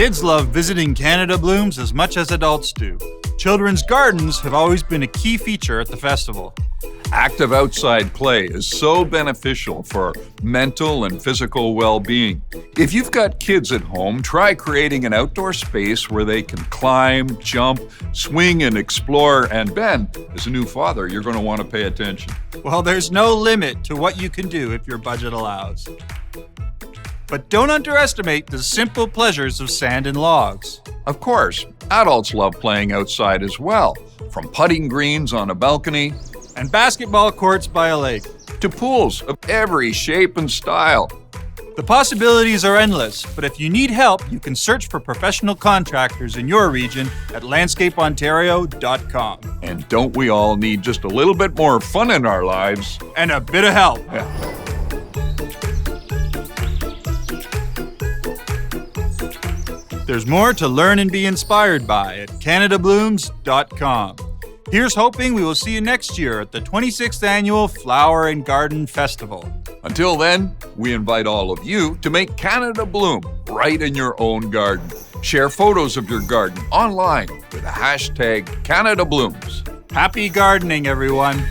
Kids love visiting Canada Blooms as much as adults do. Children's gardens have always been a key feature at the festival. Active outside play is so beneficial for mental and physical well-being. If you've got kids at home, try creating an outdoor space where they can climb, jump, swing, and explore. And Ben, as a new father, you're going to want to pay attention. Well, there's no limit to what you can do if your budget allows. But don't underestimate the simple pleasures of sand and logs. Of course, adults love playing outside as well, from putting greens on a balcony And basketball courts by a lake. to pools of every shape and style. The possibilities are endless, but if you need help, you can search for professional contractors in your region at landscapeontario.com. And don't we all need just a little bit more fun in our lives? And a bit of help. Yeah. There's more to learn and be inspired by at canadablooms.com. Here's hoping we will see you next year at the 26th Annual Flower and Garden Festival. Until then, we invite all of you to make Canada bloom right in your own garden. Share photos of your garden online with the hashtag Canada Blooms. Happy gardening, everyone.